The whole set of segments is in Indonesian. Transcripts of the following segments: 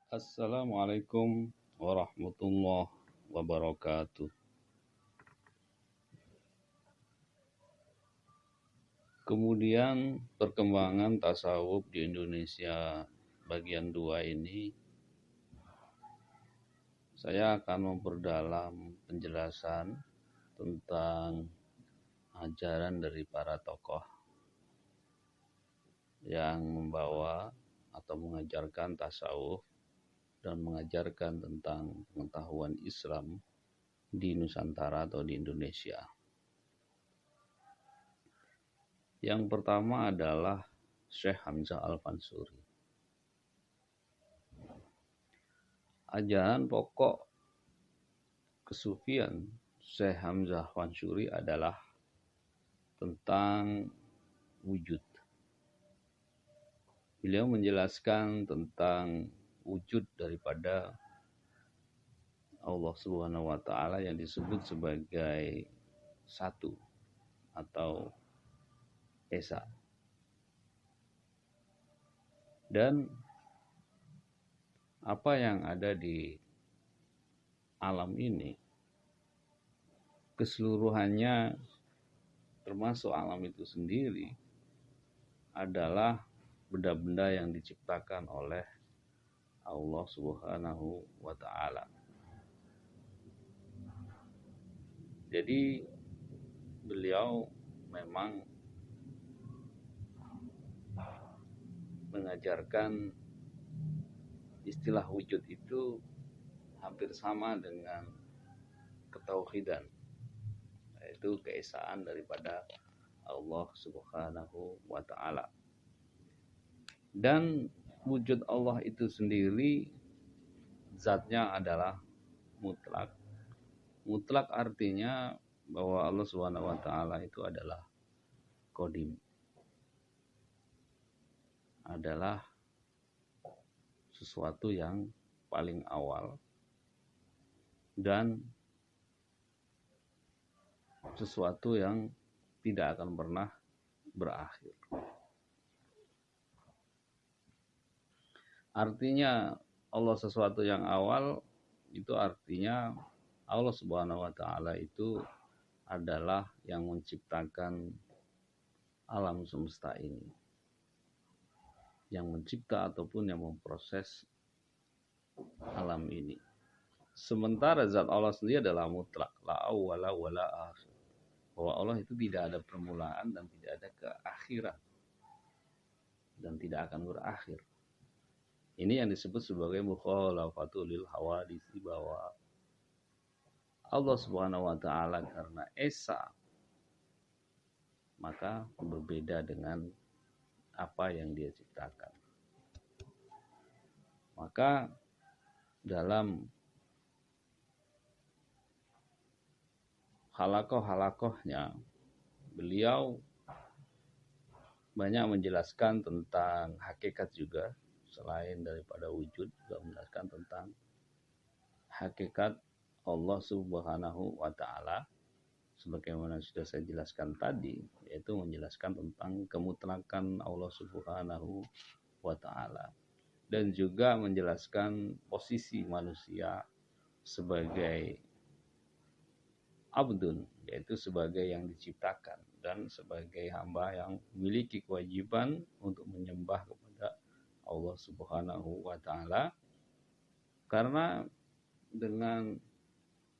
Assalamualaikum warahmatullahi wabarakatuh. Kemudian perkembangan tasawuf di Indonesia bagian 2 ini, saya akan memperdalam penjelasan tentang ajaran dari para tokoh yang membawa atau mengajarkan tasawuf dan mengajarkan tentang pengetahuan Islam di Nusantara atau di Indonesia. Yang pertama adalah Syekh Hamzah Al-Mansuri. Ajaran pokok kesufian Syekh Hamzah Al-Mansuri adalah tentang wujud. Beliau menjelaskan tentang wujud daripada Allah Subhanahu wa taala yang disebut sebagai satu atau esa. Dan apa yang ada di alam ini keseluruhannya termasuk alam itu sendiri adalah benda-benda yang diciptakan oleh Allah Subhanahu wa taala. Jadi beliau memang mengajarkan istilah wujud itu hampir sama dengan ketauhidan, yaitu keesaan daripada Allah Subhanahu wa taala. Dan wujud Allah itu sendiri zatnya adalah mutlak. Mutlak artinya bahwa Allah Subhanahu wa taala itu adalah qadim. Adalah sesuatu yang paling awal dan sesuatu yang tidak akan pernah berakhir. Artinya Allah sesuatu yang awal itu artinya Allah Subhanahu wa taala itu adalah yang menciptakan alam semesta ini. Yang mencipta ataupun yang memproses alam ini. Sementara zat Allah sendiri adalah mutlak, la awwala wa la akhir. Bahwa Allah itu tidak ada permulaan dan tidak ada keakhiran. Dan tidak akan berakhir. Ini yang disebut sebagai mukhalafatul lil hawadits, bahwa Allah Subhanahu wa taala karena esa maka berbeda dengan apa yang dia ciptakan. Maka dalam halakoh-halakohnya beliau banyak menjelaskan tentang hakikat juga, selain daripada wujud juga menjelaskan tentang hakikat Allah Subhanahu wa taala sebagaimana sudah saya jelaskan tadi, yaitu menjelaskan tentang kemutlakan Allah Subhanahu wa taala dan juga menjelaskan posisi manusia sebagai abdun, yaitu sebagai yang diciptakan dan sebagai hamba yang memiliki kewajiban untuk menyembah kepada Allah Subhanahu wa taala, karena dengan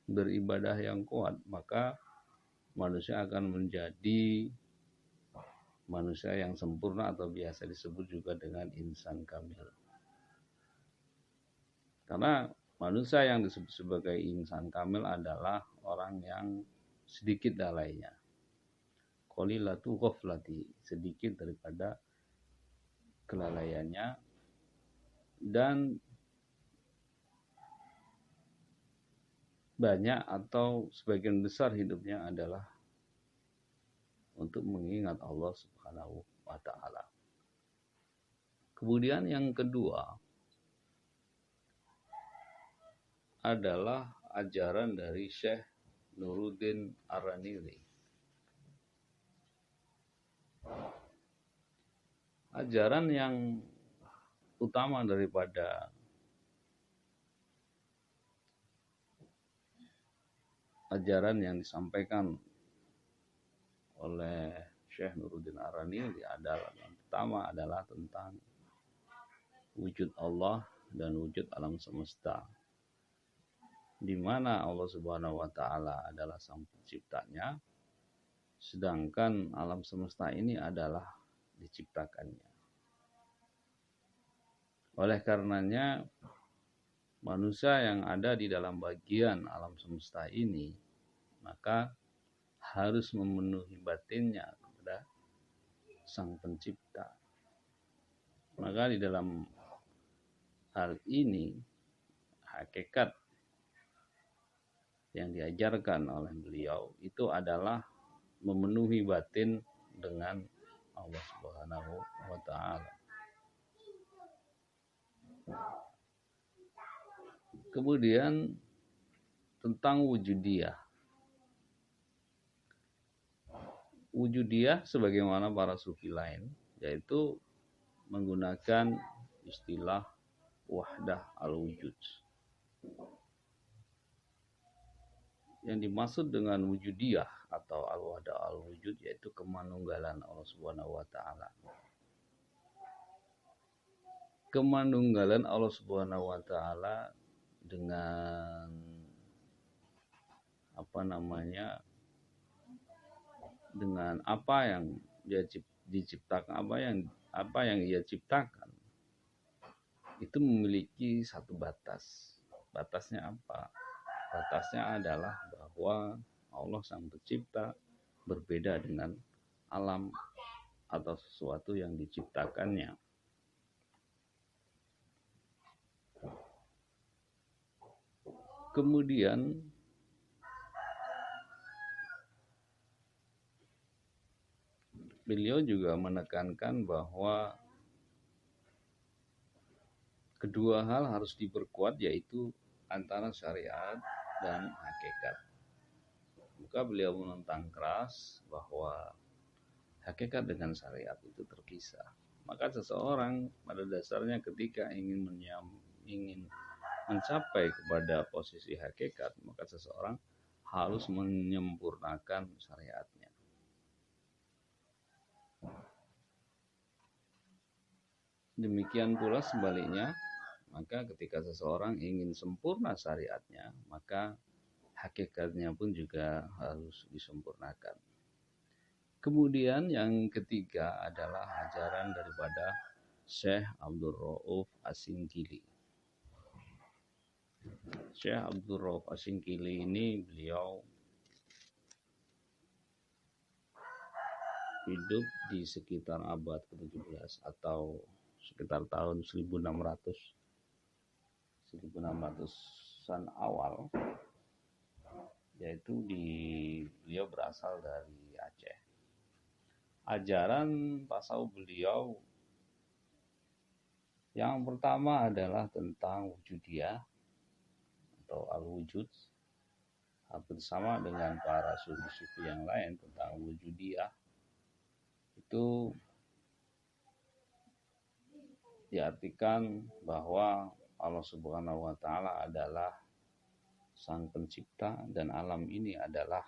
beribadah yang kuat maka manusia akan menjadi manusia yang sempurna atau biasa disebut juga dengan insan kamil. Karena manusia yang disebut sebagai insan kamil adalah orang yang sedikit lalainya. Qalilatu ghaflati, sedikit daripada kelalaiannya, dan banyak atau sebagian besar hidupnya adalah untuk mengingat Allah Subhanahu wa taala. Kemudian yang kedua adalah ajaran dari Syekh Nuruddin Ar-Ranili. Ajaran yang utama daripada ajaran yang disampaikan oleh Syekh Nuruddin Arani adalah yang pertama adalah tentang wujud Allah dan wujud alam semesta, di mana Allah Subhanahu wa taala adalah sang penciptanya, sedangkan alam semesta ini adalah diciptakannya. Oleh karenanya manusia yang ada di dalam bagian alam semesta ini maka harus memenuhi batinnya kepada sang pencipta. Maka di dalam hal ini hakikat yang diajarkan oleh beliau itu adalah memenuhi batin dengan Allah Subhanahu wa taala. Kemudian tentang wujudiyah. Wujudiyah sebagaimana para sufi lain yaitu menggunakan istilah wahdah al-wujud. Yang dimaksud dengan wujudiyah atau al-wahdah al-wujud yaitu kemanunggalan Allah Subhanahu wa taala. Kemanunggalan Allah Subhanahu wa taala dengan dengan apa yang dia diciptakan, apa yang ia ciptakan itu memiliki satu batas. Batasnya apa? Batasnya adalah bahwa Allah sang pencipta berbeda dengan alam atau sesuatu yang diciptakannya. Kemudian beliau juga menekankan bahwa kedua hal harus diperkuat, yaitu antara syariat dan hakikat. Maka beliau menentang keras bahwa hakikat dengan syariat itu terpisah. Maka seseorang pada dasarnya ketika ingin mencapai kepada posisi hakikat, maka seseorang harus menyempurnakan syariatnya. Demikian pula sebaliknya, maka ketika seseorang ingin sempurna syariatnya, maka hakikatnya pun juga harus disempurnakan. Kemudian yang ketiga adalah ajaran daripada Syekh Abdul Rauf As-Singkili. Syekh Abdul Rauf As-Singkili ini beliau hidup di sekitar abad ke-17 atau sekitar tahun 1600-an awal, yaitu beliau berasal dari Aceh. Ajaran tasawuf beliau yang pertama adalah tentang wujudiyah atau al-wujud, hampir sama dengan para sufi-sufi yang lain tentang wujudiyah. Itu diartikan bahwa Allah Subhanahu wa taala adalah sang pencipta dan alam ini adalah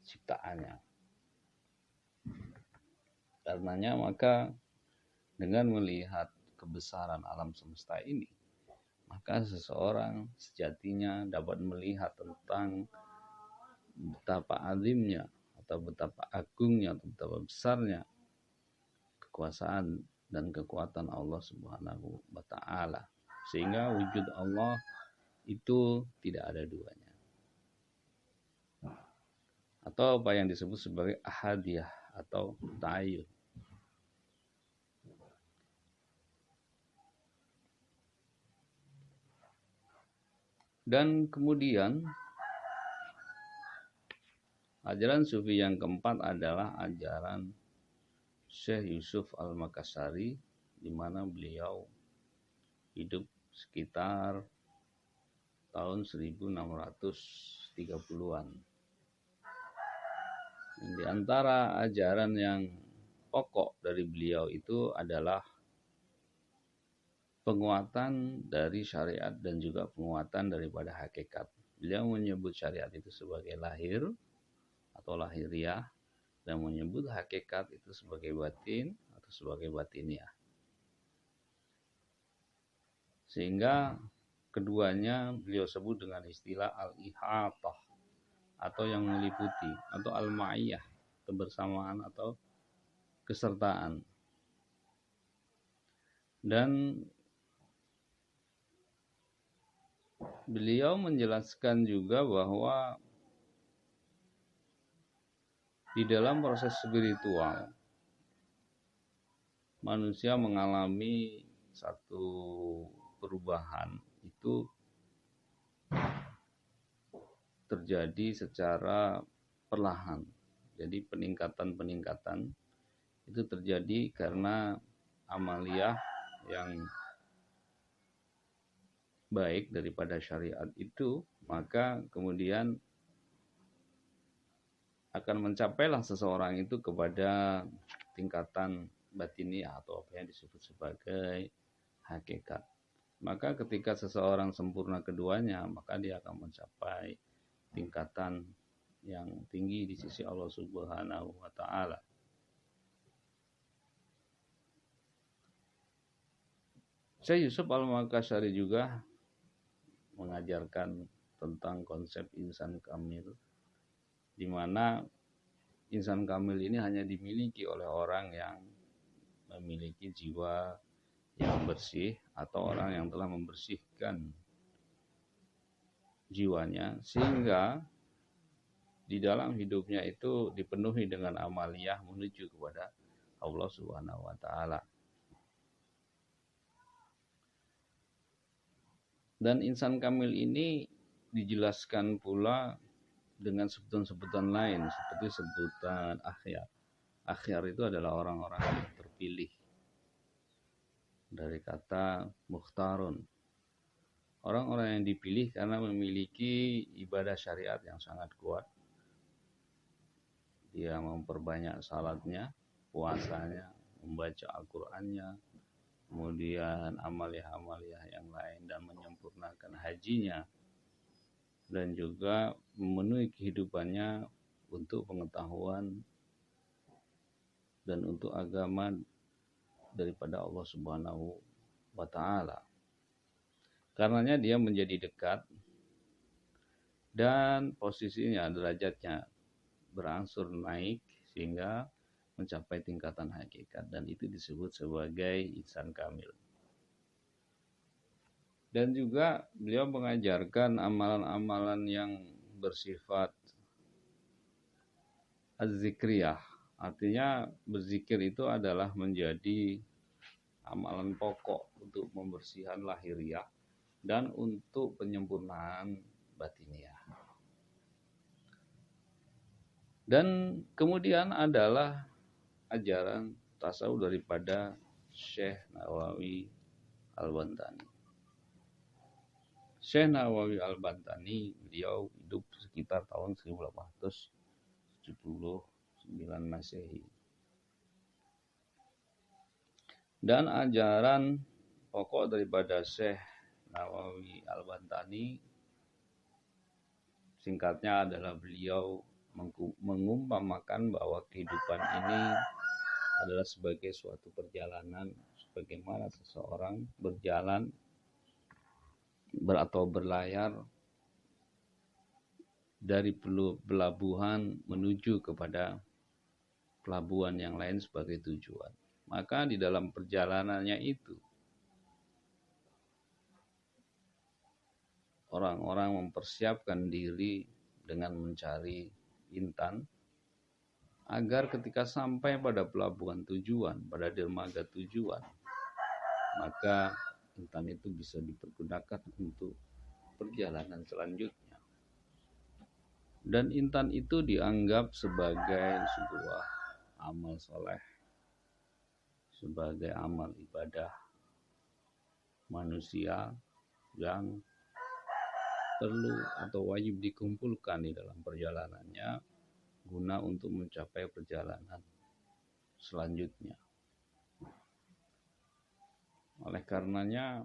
ciptaannya. Karenanya maka dengan melihat kebesaran alam semesta ini, maka seseorang sejatinya dapat melihat tentang betapa azimnya atau betapa agungnya atau betapa besarnya kekuasaan dan kekuatan Allah Subhanahu wa taala, sehingga wujud Allah itu tidak ada duanya, atau apa yang disebut sebagai ahadiyah atau ta'ayyun. Dan kemudian ajaran sufi yang keempat adalah ajaran Syekh Yusuf Al-Makassari, di mana beliau hidup sekitar tahun 1630-an. Di antara ajaran yang pokok dari beliau itu adalah penguatan dari syariat dan juga penguatan daripada hakikat. Beliau menyebut syariat itu sebagai lahir atau lahiriah, dan menyebut hakikat itu sebagai batin atau sebagai batiniah. Sehingga keduanya beliau sebut dengan istilah al-ihatah atau yang meliputi, atau al-ma'iyah, kebersamaan atau kesertaan. Dan beliau menjelaskan juga bahwa di dalam proses spiritual manusia mengalami satu perubahan itu terjadi secara perlahan. Jadi peningkatan itu terjadi karena amaliyah yang baik daripada syariat itu, maka kemudian akan mencapailah seseorang itu kepada tingkatan batiniah atau apa yang disebut sebagai hakikat. Maka ketika seseorang sempurna keduanya, maka dia akan mencapai tingkatan yang tinggi di sisi Allah Subhanahu wa taala. Syekh Yusuf Al-Makassari juga mengajarkan tentang konsep insan kamil, di mana insan kamil ini hanya dimiliki oleh orang yang memiliki jiwa yang bersih atau orang yang telah membersihkan jiwanya, sehingga di dalam hidupnya itu dipenuhi dengan amaliyah menuju kepada Allah Subhanahu wa taala. Dan insan kamil ini dijelaskan pula dengan sebutan-sebutan lain, seperti sebutan akhyar. Akhyar itu adalah orang-orang yang terpilih, dari kata mukhtarun. Orang-orang yang dipilih karena memiliki ibadah syariat yang sangat kuat. Dia memperbanyak salatnya, puasanya, membaca Al-Qur'annya, kemudian amaliyah-amaliyah yang lain, dan menyempurnakan hajinya, dan juga memenuhi kehidupannya untuk pengetahuan dan untuk agama daripada Allah Subhanahu wa taala. Karenanya dia menjadi dekat dan posisinya, derajatnya berangsur naik sehingga mencapai tingkatan hakikat, dan itu disebut sebagai insan kamil. Dan juga beliau mengajarkan amalan-amalan yang bersifat az-zikriyah. Artinya berzikir itu adalah menjadi amalan pokok untuk membersihkan lahiriah dan untuk penyempurnaan batiniah. Dan kemudian adalah ajaran tasawuf daripada Syekh Nawawi Al-Bantani. Syekh Nawawi Al-Bantani, beliau hidup sekitar tahun 1879 Masehi. Dan ajaran pokok daripada Syekh Nawawi Al-Bantani singkatnya adalah beliau mengumpamakan bahwa kehidupan ini adalah sebagai suatu perjalanan, sebagaimana seseorang berjalan atau berlayar dari pelabuhan menuju kepada pelabuhan yang lain sebagai tujuan. Maka di dalam perjalanannya itu orang-orang mempersiapkan diri dengan mencari intan, agar ketika sampai pada pelabuhan tujuan, pada dermaga tujuan, maka intan itu bisa dipergunakan untuk perjalanan selanjutnya. Dan intan itu dianggap sebagai sebuah amal soleh, sebagai amal ibadah manusia yang perlu atau wajib dikumpulkan di dalam perjalanannya guna untuk mencapai perjalanan selanjutnya. Oleh karenanya